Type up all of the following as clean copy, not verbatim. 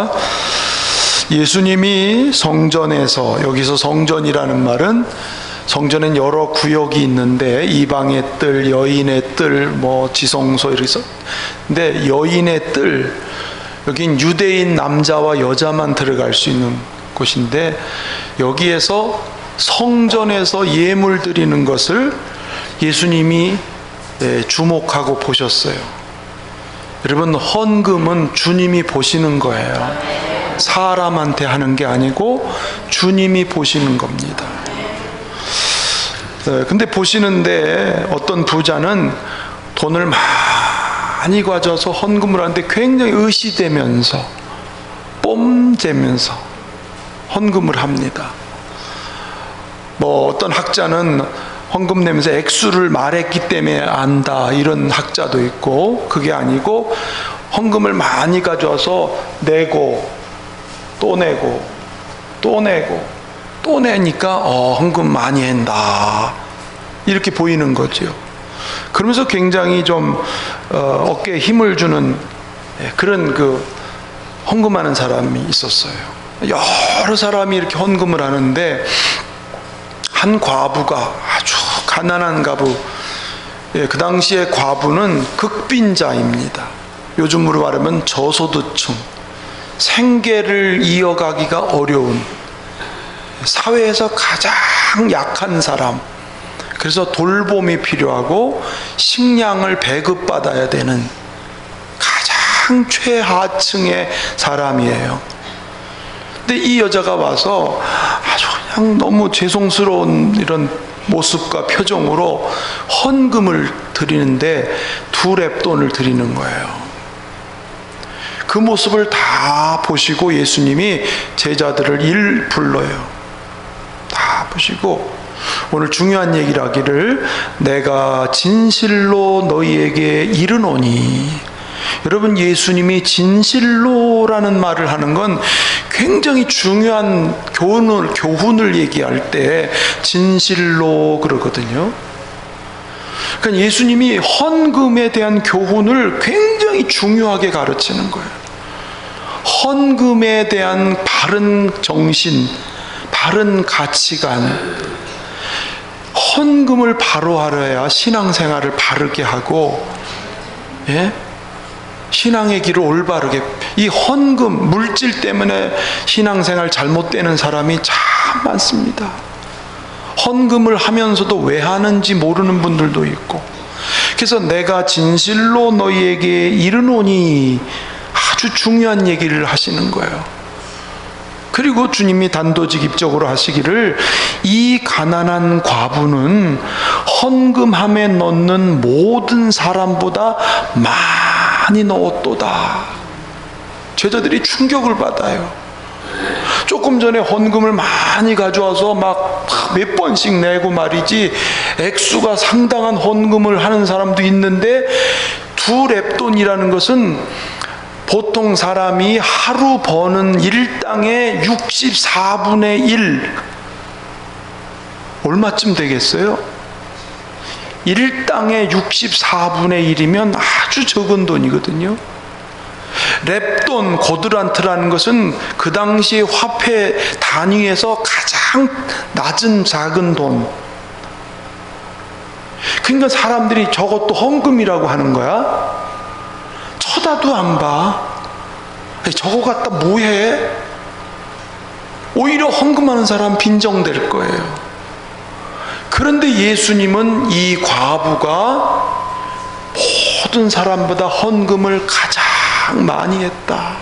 있습니다. 예수님이 성전에서, 여기서 성전이라는 말은 성전엔 여러 구역이 있는데 이방의 뜰, 여인의 뜰, 지성소 이렇게 해서, 근데 여인의 뜰, 여긴 유대인 남자와 여자만 들어갈 수 있는 곳인데, 여기에서 성전에서 예물 드리는 것을 예수님이 주목하고 보셨어요. 여러분, 헌금은 주님이 보시는 거예요. 사람한테 하는 게 아니고 주님이 보시는 겁니다. 근데 보시는데 어떤 부자는 돈을 많이 가져서 헌금을 하는데 굉장히 의시되면서 뽐재면서 헌금을 합니다. 어떤 학자는 헌금 내면서 액수를 말했기 때문에 안다, 이런 학자도 있고, 그게 아니고 헌금을 많이 가져와서 내고 또 내고 또 내고 또 내니까 헌금 많이 한다, 이렇게 보이는 거죠. 그러면서 굉장히 좀 어깨에 힘을 주는 그런 헌금하는 사람이 있었어요. 여러 사람이 이렇게 헌금을 하는데 한 과부가, 아주 가난한 과부, 그 당시에 과부는 극빈자입니다. 요즘으로 말하면 저소득층, 생계를 이어가기가 어려운, 사회에서 가장 약한 사람, 그래서 돌봄이 필요하고 식량을 배급받아야 되는 가장 최하층의 사람이에요. 근데 이 여자가 와서 아주 그냥 너무 죄송스러운 이런 모습과 표정으로 헌금을 드리는데 2렙돈을 드리는 거예요. 그 모습을 다 보시고 예수님이 제자들을 불러요. 다 보시고 오늘 중요한 얘기를 하기를, 내가 진실로 너희에게 이르노니. 여러분, 예수님이 진실로라는 말을 하는 건 굉장히 중요한 교훈을 얘기할 때 진실로 그러거든요. 그러니까 예수님이 헌금에 대한 교훈을 굉장히 중요하게 가르치는 거예요. 헌금에 대한 바른 정신, 바른 가치관, 헌금을 바로 하려야 신앙생활을 바르게 하고, 신앙의 길을 올바르게, 이 헌금, 물질 때문에 신앙생활 잘못되는 사람이 참 많습니다. 헌금을 하면서도 왜 하는지 모르는 분들도 있고. 그래서 내가 진실로 너희에게 이르노니, 아주 중요한 얘기를 하시는 거예요. 그리고 주님이 단도직입적으로 하시기를, 이 가난한 과부는 헌금함에 넣는 모든 사람보다 많이 넣었도다. 제자들이 충격을 받아요. 조금 전에 헌금을 많이 가져와서 막 몇 번씩 내고 말이지, 액수가 상당한 헌금을 하는 사람도 있는데 2렙돈이라는 것은 보통 사람이 하루 버는 일당의 64분의 1, 얼마쯤 되겠어요? 일당의 64분의 1이면 아주 적은 돈이거든요. 렙돈, 고드란트라는 것은 그 당시 화폐 단위에서 가장 낮은 작은 돈. 그러니까 사람들이 저것도 헌금이라고 하는 거야. 쳐다도 안 봐. 저거 갖다 뭐해? 오히려 헌금하는 사람 빈정될 거예요. 그런데 예수님은 이 과부가 모든 사람보다 헌금을 가장 많이 했다.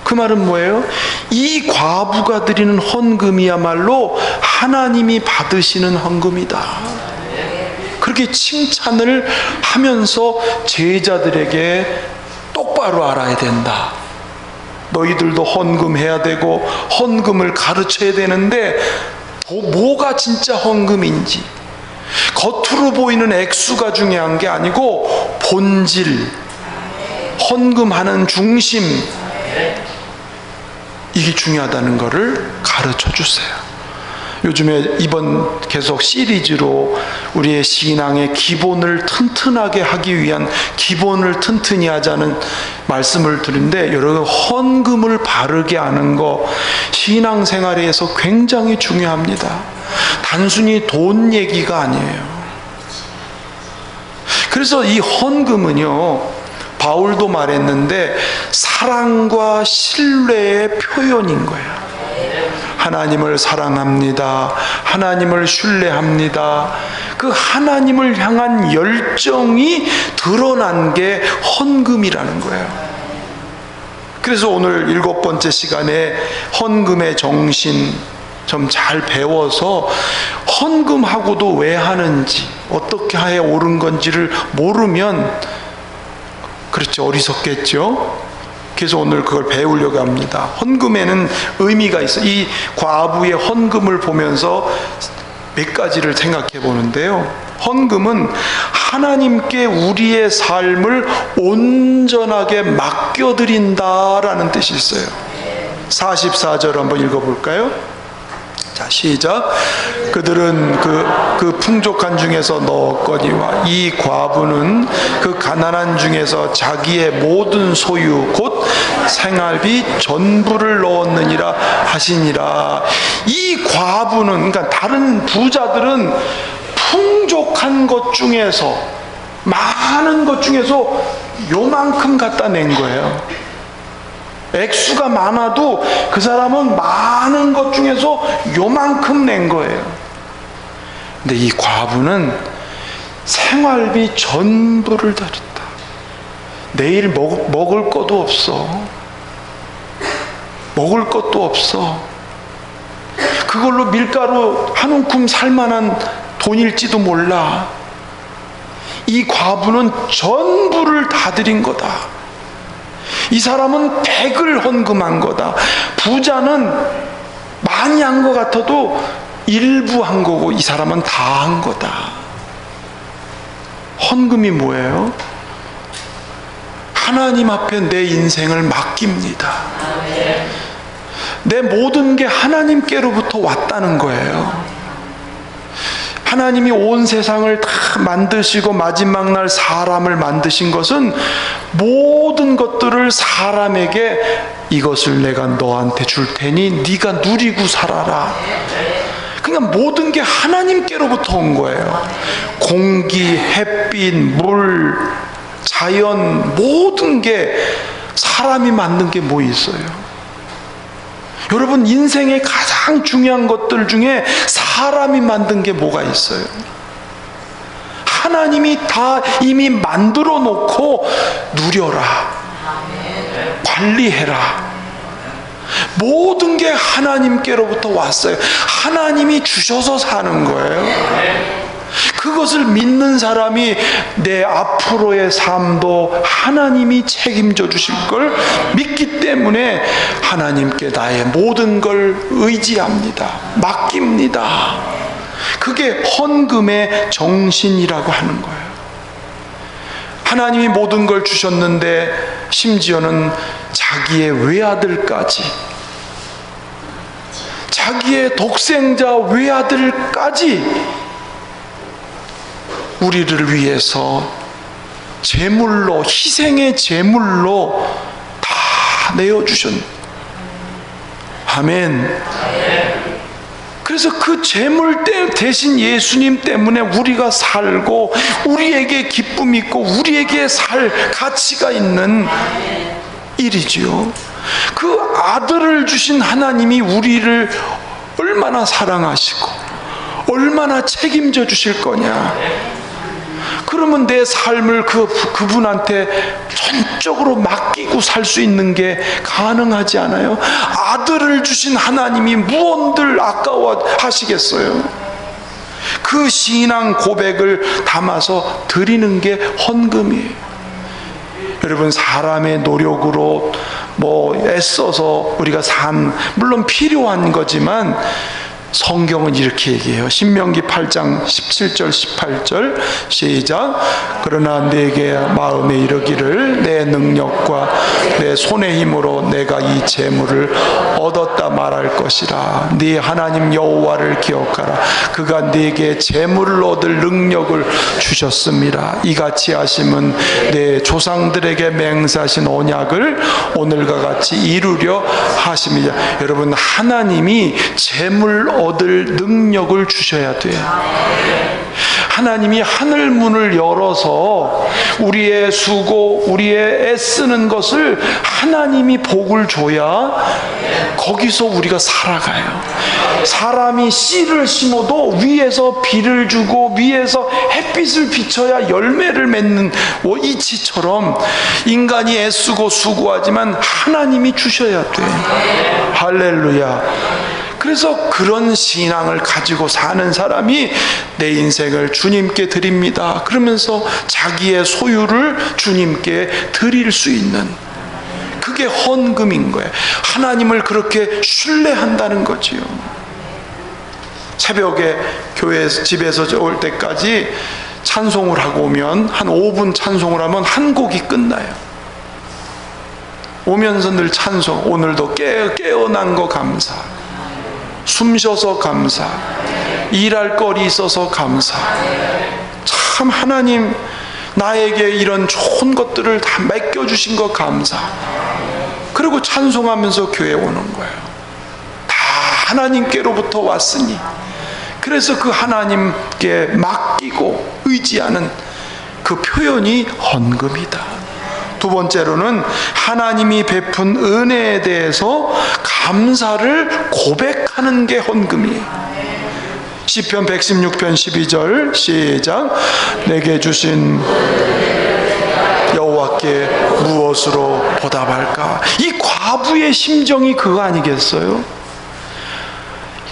그 말은 뭐예요? 이 과부가 드리는 헌금이야말로 하나님이 받으시는 헌금이다. 그렇게 칭찬을 하면서 제자들에게 똑바로 알아야 된다. 너희들도 헌금해야 되고 헌금을 가르쳐야 되는데, 뭐가 진짜 헌금인지, 겉으로 보이는 액수가 중요한 게 아니고 본질, 헌금하는 중심, 이게 중요하다는 것을 가르쳐 주세요. 요즘에 이번 계속 시리즈로 우리의 신앙의 기본을 튼튼하게 하기 위한 기본을 튼튼히 하자는 말씀을 드리는데, 여러분, 헌금을 바르게 하는 거 신앙생활에서 굉장히 중요합니다. 단순히 돈 얘기가 아니에요. 그래서 이 헌금은요, 바울도 말했는데 사랑과 신뢰의 표현인 거예요. 하나님을 사랑합니다. 하나님을 신뢰합니다. 그 하나님을 향한 열정이 드러난 게 헌금이라는 거예요. 그래서 오늘 7번째 시간에 헌금의 정신 좀 잘 배워서, 헌금하고도 왜 하는지, 어떻게 하야 옳은 건지를 모르면 그렇죠, 어리석겠죠. 그래서 오늘 그걸 배우려고 합니다. 헌금에는 의미가 있어요. 이 과부의 헌금을 보면서 몇 가지를 생각해 보는데요. 헌금은 하나님께 우리의 삶을 온전하게 맡겨드린다라는 뜻이 있어요. 44절 한번 읽어볼까요? 자, 시작. 그들은 그 풍족한 중에서 넣었거니와 이 과부는 그 가난한 중에서 자기의 모든 소유 곧 생활비 전부를 넣었느니라 하시니라. 이 과부는, 그러니까 다른 부자들은 풍족한 것 중에서, 많은 것 중에서 요만큼 갖다 낸 거예요. 액수가 많아도 그 사람은 많은 것 중에서 요만큼 낸 거예요. 근데 이 과부는 생활비 전부를 다 줬다. 내일 먹을 것도 없어. 먹을 것도 없어. 그걸로 밀가루 한 움큼 살 만한 돈일지도 몰라. 이 과부는 전부를 다 드린 거다. 이 사람은 100을 헌금한 거다. 부자는 많이 한 것 같아도 일부 한 거고, 이 사람은 다 한 거다. 헌금이 뭐예요? 하나님 앞에 내 인생을 맡깁니다. 내 모든 게 하나님께로부터 왔다는 거예요. 하나님이 온 세상을 다 만드시고 마지막 날 사람을 만드신 것은 모든 것들을 사람에게, 이것을 내가 너한테 줄 테니 네가 누리고 살아라. 그러니까 모든 게 하나님께로부터 온 거예요. 공기, 햇빛, 물, 자연, 모든 게 사람이 만든 게 뭐 있어요? 여러분, 인생의 가장 중요한 것들 중에 사람이 만든 게 뭐가 있어요? 하나님이 다 이미 만들어 놓고 누려라, 관리해라. 모든 게 하나님께로부터 왔어요. 하나님이 주셔서 사는 거예요. 그것을 믿는 사람이 내 앞으로의 삶도 하나님이 책임져 주실 걸 믿기 때문에 하나님께 나의 모든 걸 의지합니다. 맡깁니다. 그게 헌금의 정신이라고 하는 거예요. 하나님이 모든 걸 주셨는데 심지어는 자기의 외아들까지, 자기의 독생자 외아들까지 우리를 위해서 제물로, 희생의 제물로 다 내어주셨. 아멘. 그래서 그 제물 대신 예수님 때문에 우리가 살고, 우리에게 기쁨이 있고 우리에게 살 가치가 있는 일이지요. 그 아들을 주신 하나님이 우리를 얼마나 사랑하시고 얼마나 책임져 주실 거냐. 그러면 내 삶을 그분한테 전적으로 맡기고 살 수 있는 게 가능하지 않아요? 아들을 주신 하나님이 무언들 아까워하시겠어요? 그 신앙 고백을 담아서 드리는 게 헌금이에요. 여러분, 사람의 노력으로 애써서 우리가 물론 필요한 거지만, 성경은 이렇게 얘기해요. 신명기 8장 17절 18절 시작. 그러나 내게 마음에 이르기를 내 능력과 내 손의 힘으로 내가 이 재물을 얻었다 말할 것이라. 네 하나님 여호와를 기억하라. 그가 네게 재물을 얻을 능력을 주셨습니다. 이같이 하심은 내 조상들에게 맹세하신 언약을 오늘과 같이 이루려 하심이라. 여러분, 하나님이 재물 얻을 능력을 주셔야 돼요. 하나님이 하늘 문을 열어서 우리의 수고, 우리의 애쓰는 것을 하나님이 복을 줘야 거기서 우리가 살아가요. 사람이 씨를 심어도 위에서 비를 주고 위에서 햇빛을 비춰야 열매를 맺는 이치처럼 인간이 애쓰고 수고하지만 하나님이 주셔야 돼. 할렐루야. 그래서 그런 신앙을 가지고 사는 사람이 내 인생을 주님께 드립니다 그러면서 자기의 소유를 주님께 드릴 수 있는, 그게 헌금인 거예요. 하나님을 그렇게 신뢰한다는 거지요. 새벽에 교회에서 집에서 올 때까지 찬송을 하고 오면 한 5분 찬송을 하면 한 곡이 끝나요. 오면서 늘 찬송, 오늘도 깨어난 거 감사, 숨 쉬어서 감사, 일할 거리 있어서 감사. 참 하나님 나에게 이런 좋은 것들을 다 맡겨주신 거 감사. 그리고 찬송하면서 교회에 오는 거예요. 다 하나님께로부터 왔으니. 그래서 그 하나님께 맡기고 의지하는 그 표현이 헌금이다. 두 번째로는 하나님이 베푼 은혜에 대해서 감사를 고백하는 게 헌금이에요. 시편 116편 12절 시작. 내게 주신 여호와께 무엇으로 보답할까? 이 과부의 심정이 그거 아니겠어요?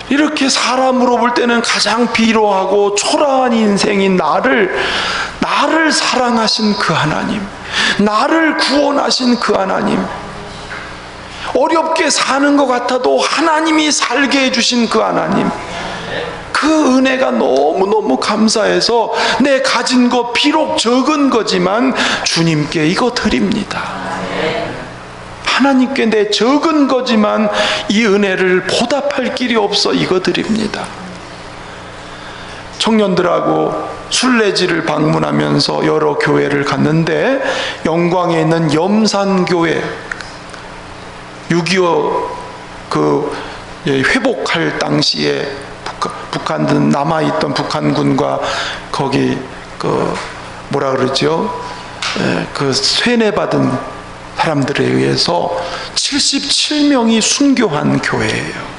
이렇게 사람으로 볼 때는 가장 비로하고 초라한 인생인 나를 사랑하신 그 하나님, 나를 구원하신 그 하나님, 어렵게 사는 것 같아도 하나님이 살게 해주신 그 하나님, 그 은혜가 너무너무 감사해서 내 가진 것 비록 적은 거지만 주님께 이거 드립니다. 하나님께 내 적은 거지만 이 은혜를 보답할 길이 없어 이거 드립니다. 청년들하고 순례지를 방문하면서 여러 교회를 갔는데 영광에 있는 염산교회, 6.25 그 회복할 당시에 북한 남아있던 북한군과 거기 그 뭐라 그러죠? 그 세뇌받은 사람들에 의해서 77명이 순교한 교회예요.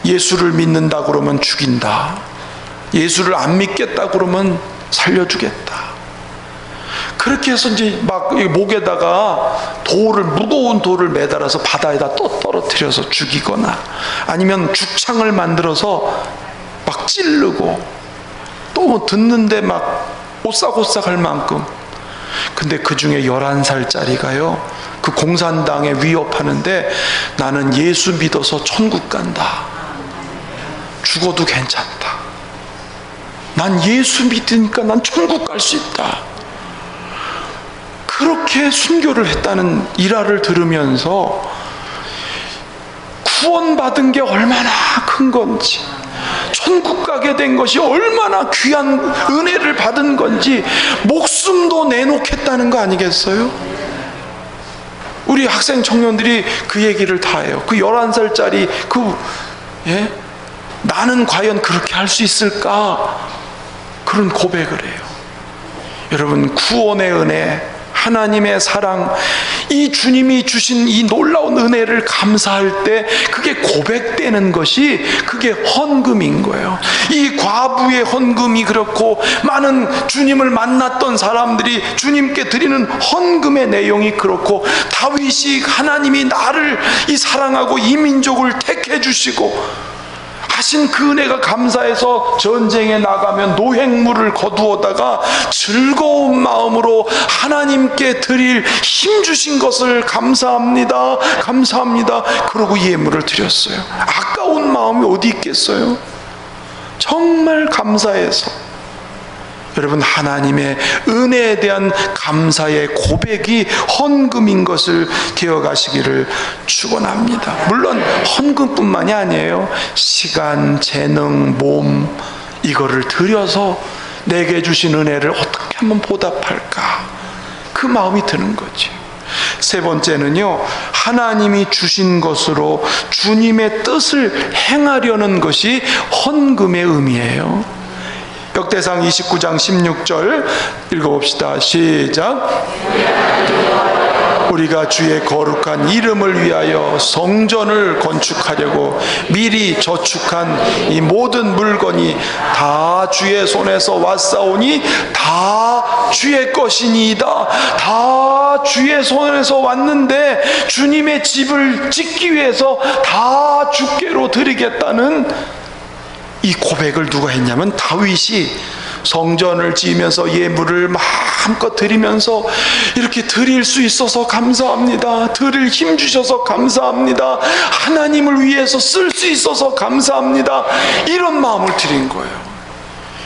예수를 믿는다 그러면 죽인다. 예수를 안 믿겠다 그러면 살려주겠다. 그렇게 해서 이제 막 목에다가 무거운 돌을 매달아서 바다에다 또 떨어뜨려서 죽이거나 아니면 죽창을 만들어서 막 찌르고 또 뭐 듣는데 막 오싹오싹 할 만큼. 근데 그 중에 11살짜리가요, 그 공산당에 위협하는데 나는 예수 믿어서 천국 간다. 죽어도 괜찮다. 난 예수 믿으니까 난 천국 갈 수 있다. 그렇게 순교를 했다는 일화를 들으면서 구원받은 게 얼마나 큰 건지, 천국 가게 된 것이 얼마나 귀한 은혜를 받은 건지 목숨도 내놓겠다는 거 아니겠어요? 우리 학생 청년들이 그 얘기를 다 해요. 그 11살짜리 나는 과연 그렇게 할 수 있을까? 그런 고백을 해요. 여러분, 구원의 은혜, 하나님의 사랑, 이 주님이 주신 이 놀라운 은혜를 감사할 때 그게 고백되는 것이 그게 헌금인 거예요. 이 과부의 헌금이 그렇고 많은 주님을 만났던 사람들이 주님께 드리는 헌금의 내용이 그렇고, 다윗이 하나님이 나를 이 사랑하고 이 민족을 택해 주시고 하신 그 은혜가 감사해서 전쟁에 나가면 노획물을 거두어다가 즐거운 마음으로 하나님께 드릴 힘 주신 것을 감사합니다, 감사합니다. 그러고 예물을 드렸어요. 아까운 마음이 어디 있겠어요? 정말 감사해서 여러분, 하나님의 은혜에 대한 감사의 고백이 헌금인 것을 기억하시기를 축원합니다. 물론 헌금뿐만이 아니에요. 시간, 재능, 몸, 이거를 들여서 내게 주신 은혜를 어떻게 하면 보답할까, 그 마음이 드는 거지. 세 번째는요, 하나님이 주신 것으로 주님의 뜻을 행하려는 것이 헌금의 의미예요. 역대상 29장 16절 읽어봅시다. 시작. 우리가 주의 거룩한 이름을 위하여 성전을 건축하려고 미리 저축한 이 모든 물건이 다 주의 손에서 왔사오니 다 주의 것이니이다. 다 주의 손에서 왔는데 주님의 집을 짓기 위해서 다 주께로 드리겠다는 이 고백을 누가 했냐면 다윗이 성전을 지으면서 예물을 마음껏 드리면서 이렇게 드릴 수 있어서 감사합니다. 드릴 힘 주셔서 감사합니다. 하나님을 위해서 쓸 수 있어서 감사합니다. 이런 마음을 드린 거예요.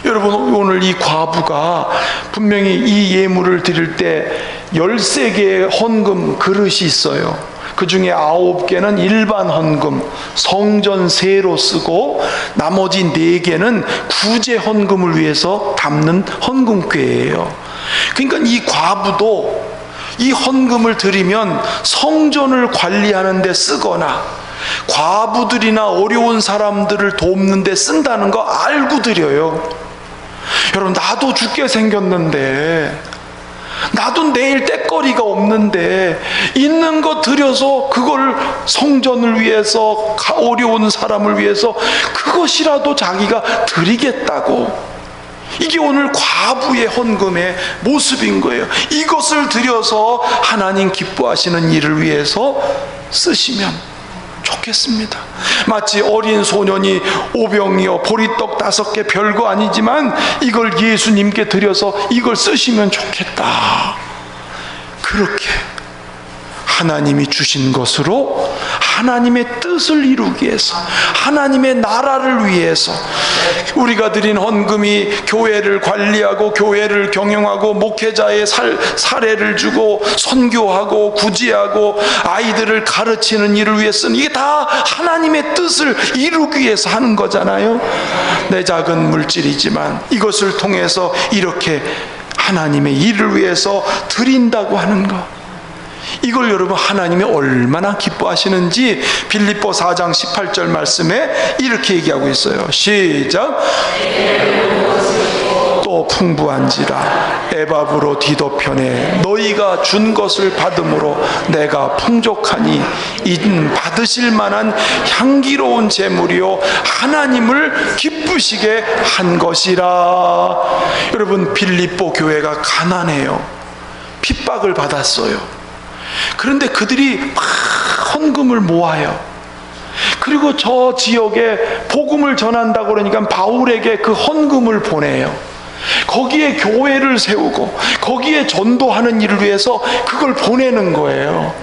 여러분, 오늘 이 과부가 분명히 이 예물을 드릴 때 13개의 헌금 그릇이 있어요. 그 중에 9개는 일반 헌금, 성전세로 쓰고 나머지 4개는 구제 헌금을 위해서 담는 헌금꾀예요. 그러니까 이 과부도 이 헌금을 드리면 성전을 관리하는 데 쓰거나 과부들이나 어려운 사람들을 돕는 데 쓴다는 거 알고 드려요. 여러분, 나도 죽게 생겼는데, 나도 내일 떼거리가 없는데 있는 거 들여서 그걸 성전을 위해서, 어려운 사람을 위해서 그것이라도 자기가 드리겠다고. 이게 오늘 과부의 헌금의 모습인 거예요. 이것을 들여서 하나님 기뻐하시는 일을 위해서 쓰시면 좋겠습니다. 마치 어린 소년이 오병이어 보리떡 5개 별거 아니지만 이걸 예수님께 드려서 이걸 쓰시면 좋겠다. 그렇게 하나님이 주신 것으로 하나님의 뜻을 이루기 위해서, 하나님의 나라를 위해서 우리가 드린 헌금이 교회를 관리하고 교회를 경영하고 목회자의 사례를 주고 선교하고 구제하고 아이들을 가르치는 일을 위해 쓰는, 이게 다 하나님의 뜻을 이루기 위해서 하는 거잖아요. 내 작은 물질이지만 이것을 통해서 이렇게 하나님의 일을 위해서 드린다고 하는 것, 이걸 여러분 하나님이 얼마나 기뻐하시는지 빌립보 4장 18절 말씀에 이렇게 얘기하고 있어요. 시작. 또 풍부한지라 에바브로 디도편에 너희가 준 것을 받음으로 내가 풍족하니 이는 받으실 만한 향기로운 제물이요 하나님을 기쁘시게 한 것이라. 여러분, 빌립보 교회가 가난해요. 핍박을 받았어요. 그런데 그들이 막 헌금을 모아요. 그리고 저 지역에 복음을 전한다고 그러니까 바울에게 그 헌금을 보내요. 거기에 교회를 세우고 거기에 전도하는 일을 위해서 그걸 보내는 거예요.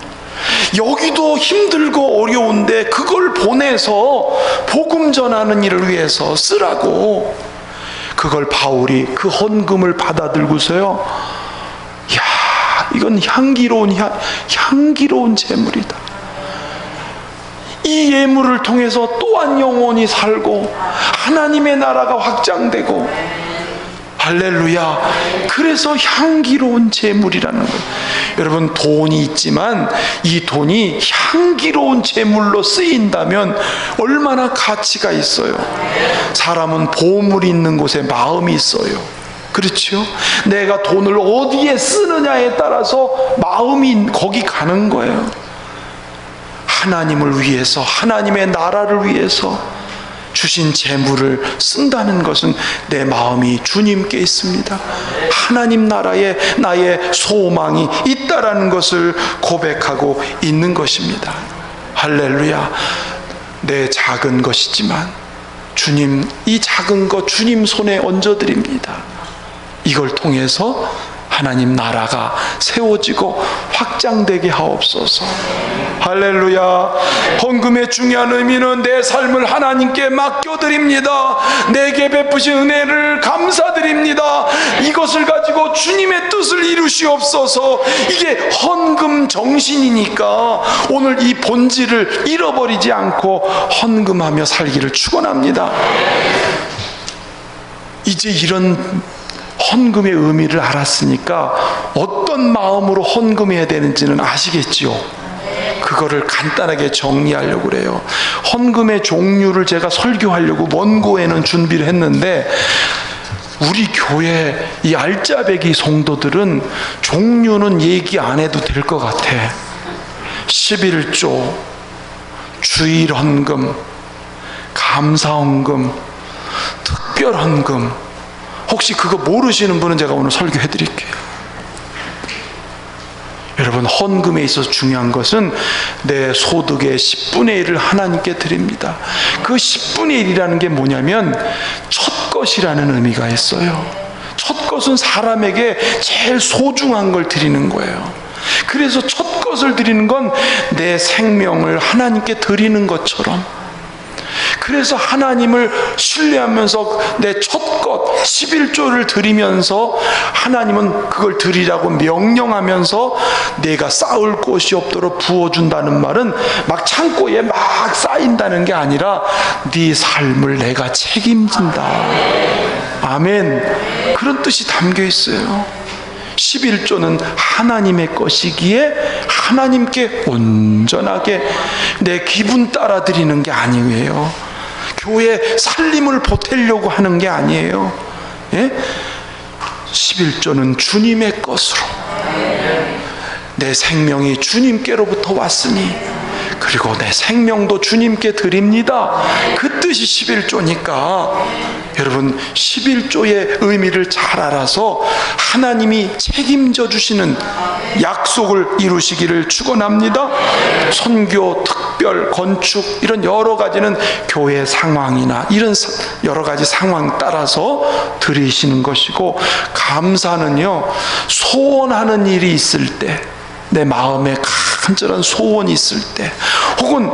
여기도 힘들고 어려운데 그걸 보내서 복음 전하는 일을 위해서 쓰라고. 그걸 바울이 그 헌금을 받아들고서요, 이건 향기로운 제물이다. 이 예물을 통해서 또한 영혼이 살고 하나님의 나라가 확장되고, 할렐루야. 그래서 향기로운 제물이라는 거예요. 여러분, 돈이 있지만 이 돈이 향기로운 제물로 쓰인다면 얼마나 가치가 있어요. 사람은 보물이 있는 곳에 마음이 있어요. 그렇죠? 내가 돈을 어디에 쓰느냐에 따라서 마음이 거기 가는 거예요. 하나님을 위해서, 하나님의 나라를 위해서 주신 재물을 쓴다는 것은 내 마음이 주님께 있습니다. 하나님 나라에 나의 소망이 있다라는 것을 고백하고 있는 것입니다. 할렐루야. 내 작은 것이지만 주님, 이 작은 것 주님 손에 얹어드립니다. 이걸 통해서 하나님 나라가 세워지고 확장되게 하옵소서. 할렐루야. 헌금의 중요한 의미는 내 삶을 하나님께 맡겨드립니다. 내게 베푸신 은혜를 감사드립니다. 이것을 가지고 주님의 뜻을 이루시옵소서. 이게 헌금 정신이니까 오늘 이 본질을 잃어버리지 않고 헌금하며 살기를 축원합니다. 이제 이런 헌금의 의미를 알았으니까 어떤 마음으로 헌금해야 되는지는 아시겠지요? 그거를 간단하게 정리하려고 그래요. 헌금의 종류를 제가 설교하려고 원고에는 준비를 했는데 우리 교회 이 알짜배기 성도들은 종류는 얘기 안 해도 될 것 같아. 11조, 주일헌금, 감사헌금, 특별헌금. 혹시 그거 모르시는 분은 제가 오늘 설교해 드릴게요. 여러분, 헌금에 있어서 중요한 것은 내 소득의 10분의 1을 하나님께 드립니다. 그 10분의 1이라는 게 뭐냐면 첫 것이라는 의미가 있어요. 첫 것은 사람에게 제일 소중한 걸 드리는 거예요. 그래서 첫 것을 드리는 건 내 생명을 하나님께 드리는 것처럼, 그래서 하나님을 신뢰하면서 내 첫 것 11조를 드리면서 하나님은 그걸 드리라고 명령하면서 내가 쌓을 곳이 없도록 부어준다는 말은 막 창고에 막 쌓인다는 게 아니라 네 삶을 내가 책임진다. 아멘. 그런 뜻이 담겨 있어요. 11조는 하나님의 것이기에 하나님께 온전하게 내 기분 따라 드리는 게 아니에요. 교회 살림을 보태려고 하는 게 아니에요. 예? 11조는 주님의 것으로, 내 생명이 주님께로부터 왔으니 그리고 내 생명도 주님께 드립니다. 그 뜻이 11조니까 여러분 11조의 의미를 잘 알아서 하나님이 책임져 주시는 약속을 이루시기를 축원합니다. 선교, 특별, 건축 이런 여러 가지는 교회 상황이나 이런 여러 가지 상황 따라서 드리시는 것이고, 감사는요 소원하는 일이 있을 때, 내 마음에 간절한 소원이 있을 때, 혹은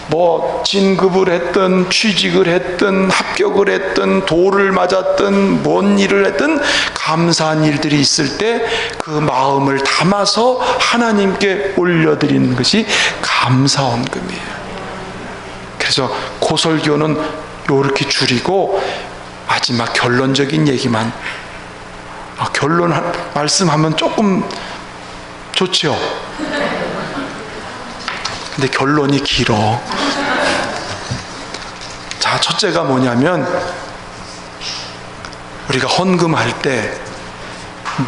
뭐 진급을 했든 취직을 했든 합격을 했든 돌을 맞았든 뭔 일을 했든 감사한 일들이 있을 때 그 마음을 담아서 하나님께 올려드리는 것이 감사헌금이에요. 그래서 고설교는 이렇게 줄이고 마지막 결론적인 얘기만, 결론 말씀하면 조금 좋죠. 근데 결론이 길어. 자, 첫째가 뭐냐면 우리가 헌금할 때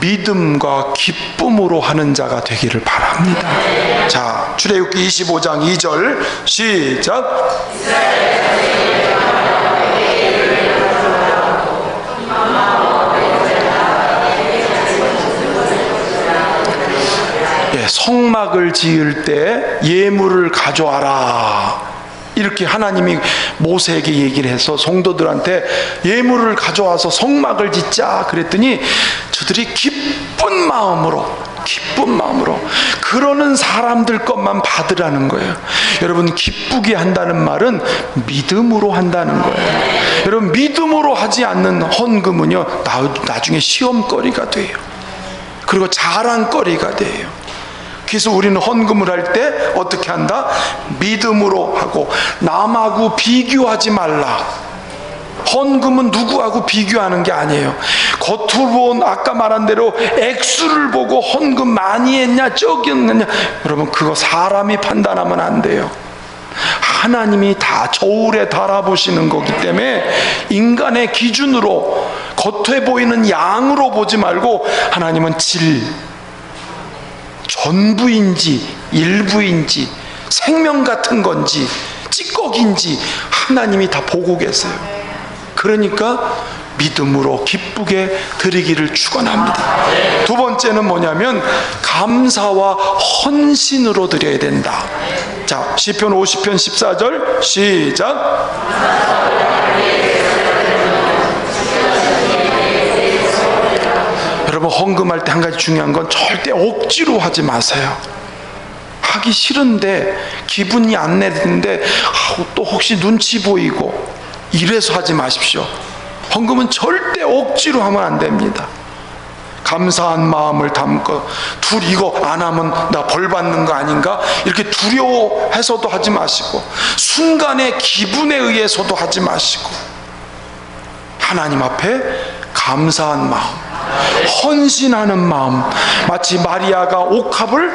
믿음과 기쁨으로 하는 자가 되기를 바랍니다. 자, 출애굽기 25장 2절 시작. 성막을 지을 때 예물을 가져와라, 이렇게 하나님이 모세에게 얘기를 해서 성도들한테 예물을 가져와서 성막을 짓자 그랬더니 저들이 기쁜 마음으로 그러는 사람들 것만 받으라는 거예요. 여러분, 기쁘게 한다는 말은 믿음으로 한다는 거예요. 여러분, 믿음으로 하지 않는 헌금은요 나중에 시험거리가 돼요. 그리고 자랑거리가 돼요. 그래서 우리는 헌금을 할 때 어떻게 한다? 믿음으로 하고, 남하고 비교하지 말라. 헌금은 누구하고 비교하는 게 아니에요. 겉으로 아까 말한 대로 액수를 보고 헌금 많이 했냐 적이 했느냐, 여러분 그거 사람이 판단하면 안 돼요. 하나님이 다 저울에 달아보시는 거기 때문에 인간의 기준으로 겉에 보이는 양으로 보지 말고 하나님은 질, 전부인지 일부인지 생명 같은 건지 찌꺼기인지 하나님이 다 보고 계세요. 그러니까 믿음으로 기쁘게 드리기를 축원합니다. 두 번째는 뭐냐면 감사와 헌신으로 드려야 된다. 자, 시편 50편 14절 시작. 여러분, 헌금할 때 한 가지 중요한 건 절대 억지로 하지 마세요. 하기 싫은데 기분이 안 내는데 또 혹시 눈치 보이고 이래서 하지 마십시오. 헌금은 절대 억지로 하면 안 됩니다. 감사한 마음을 담고 이거 안 하면 나 벌 받는 거 아닌가 이렇게 두려워해서도 하지 마시고 순간의 기분에 의해서도 하지 마시고 하나님 앞에 감사한 마음, 헌신하는 마음, 마치 마리아가 옥합을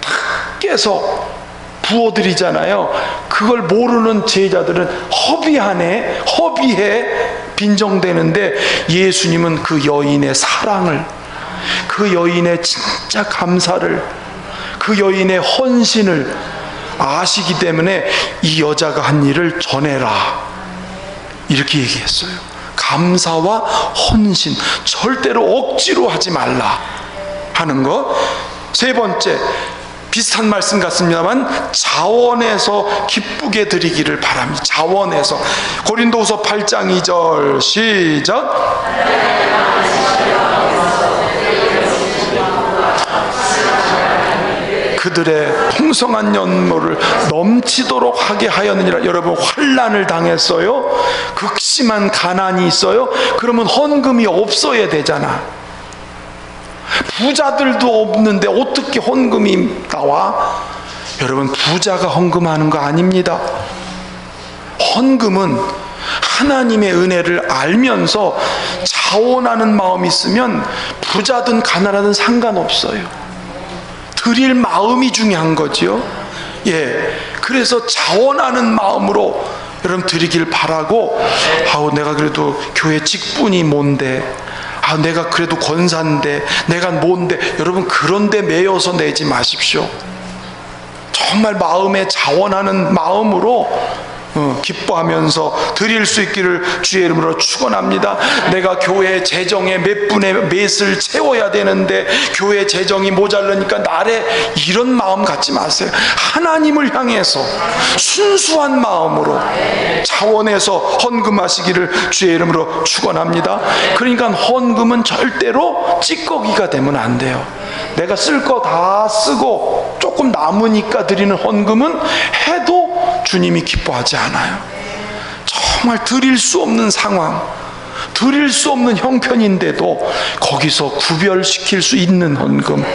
탁 깨서 부어드리잖아요. 그걸 모르는 제자들은 허비해 빈정대는데 예수님은 그 여인의 사랑을, 그 여인의 진짜 감사를, 그 여인의 헌신을 아시기 때문에 이 여자가 한 일을 전해라 이렇게 얘기했어요. 감사와 헌신, 절대로 억지로 하지 말라 하는 것. 세 번째, 비슷한 말씀 같습니다만 자원해서 기쁘게 드리기를 바랍니다. 자원해서. 고린도후서 8장 2절 시작. 그들의 풍성한 연모를 넘치도록 하게 하였느니라. 여러분, 환난을 당했어요? 극심한 가난이 있어요? 그러면 헌금이 없어야 되잖아. 부자들도 없는데 어떻게 헌금이 나와? 여러분, 부자가 헌금하는 거 아닙니다. 헌금은 하나님의 은혜를 알면서 자원하는 마음이 있으면 부자든 가난하든 상관없어요. 드릴 마음이 중요한 거지요. 예, 그래서 자원하는 마음으로 여러분 드리길 바라고, 내가 그래도 교회 직분이 뭔데, 내가 그래도 권사인데, 내가 뭔데, 여러분 그런데 매여서 내지 마십시오. 정말 마음에 자원하는 마음으로 기뻐하면서 드릴 수 있기를 주의 이름으로 축원합니다. 내가 교회 재정에 몇 분의 몇을 채워야 되는데 교회 재정이 모자르니까 나래, 이런 마음 갖지 마세요. 하나님을 향해서 순수한 마음으로 자원해서 헌금하시기를 주의 이름으로 축원합니다. 그러니까 헌금은 절대로 찌꺼기가 되면 안 돼요. 내가 쓸 거 다 쓰고 조금 남으니까 드리는 헌금은 해도 주님이 기뻐하지 않아요. 정말 드릴 수 없는 상황, 드릴 수 없는 형편인데도 거기서 구별시킬 수 있는 헌금,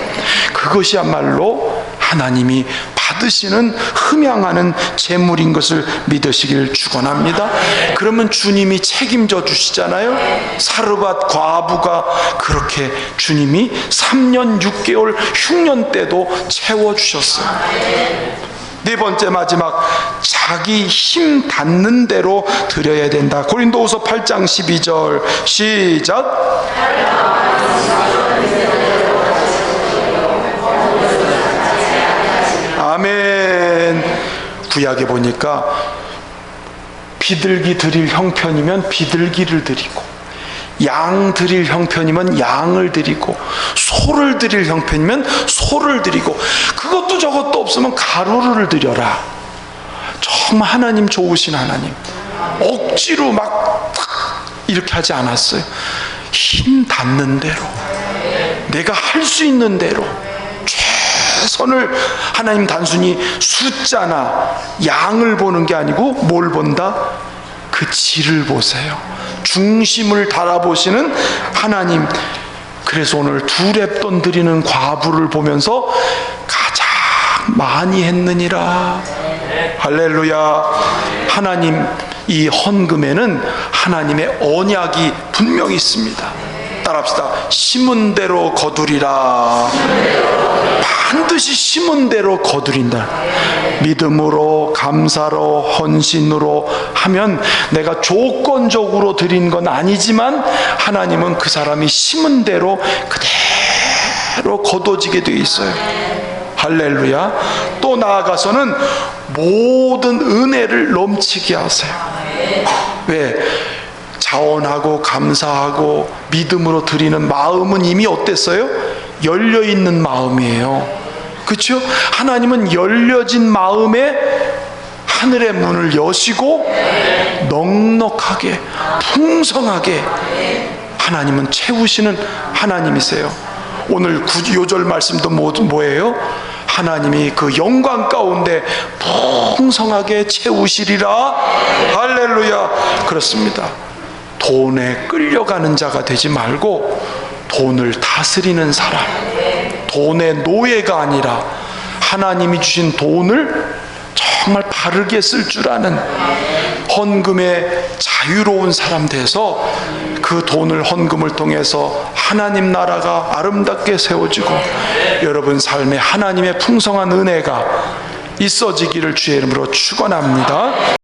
그것이야말로 하나님이 받으시는, 흠양하는 재물인 것을 믿으시길 축원합니다. 그러면 주님이 책임져 주시잖아요. 사르밧 과부가 그렇게 주님이 3년 6개월 흉년 때도 채워주셨어요. 네 번째, 마지막, 자기 힘 닿는 대로 드려야 된다. 고린도후서 8장 12절 시작. 아멘. 구약에 보니까 비둘기 드릴 형편이면 비둘기를 드리고, 양 드릴 형편이면 양을 드리고, 소를 드릴 형편이면 소를 드리고, 그것도 저것도 없으면 가루를 드려라. 정말 하나님 좋으신 하나님, 억지로 막 이렇게 하지 않았어요. 힘 닿는 대로, 내가 할 수 있는 대로 최선을. 하나님 단순히 숫자나 양을 보는 게 아니고 뭘 본다? 그 질을 보세요. 중심을 달아보시는 하나님. 그래서 오늘 2렙돈 드리는 과부를 보면서 가장 많이 했느니라. 할렐루야. 하나님, 이 헌금에는 하나님의 언약이 분명히 있습니다. 따라합시다. 심은 대로 거두리라. 반드시 심은 대로 거두린다. 믿음으로, 감사로, 헌신으로 하면 내가 조건적으로 드린 건 아니지만 하나님은 그 사람이 심은 대로 그대로 거둬지게 되어 있어요. 할렐루야. 또 나아가서는 모든 은혜를 넘치게 하세요. 왜? 자원하고 감사하고 믿음으로 드리는 마음은 이미 어땠어요? 열려있는 마음이에요. 그렇죠? 하나님은 열려진 마음에 하늘의 문을 여시고 넉넉하게, 풍성하게 하나님은 채우시는 하나님이세요. 오늘 요절 말씀도 뭐예요? 하나님이 그 영광 가운데 풍성하게 채우시리라. 할렐루야. 그렇습니다. 돈에 끌려가는 자가 되지 말고 돈을 다스리는 사람, 돈의 노예가 아니라 하나님이 주신 돈을 정말 바르게 쓸 줄 아는 헌금에 자유로운 사람 돼서 그 돈을, 헌금을 통해서 하나님 나라가 아름답게 세워지고 여러분 삶에 하나님의 풍성한 은혜가 있어지기를 주의 이름으로 축원합니다.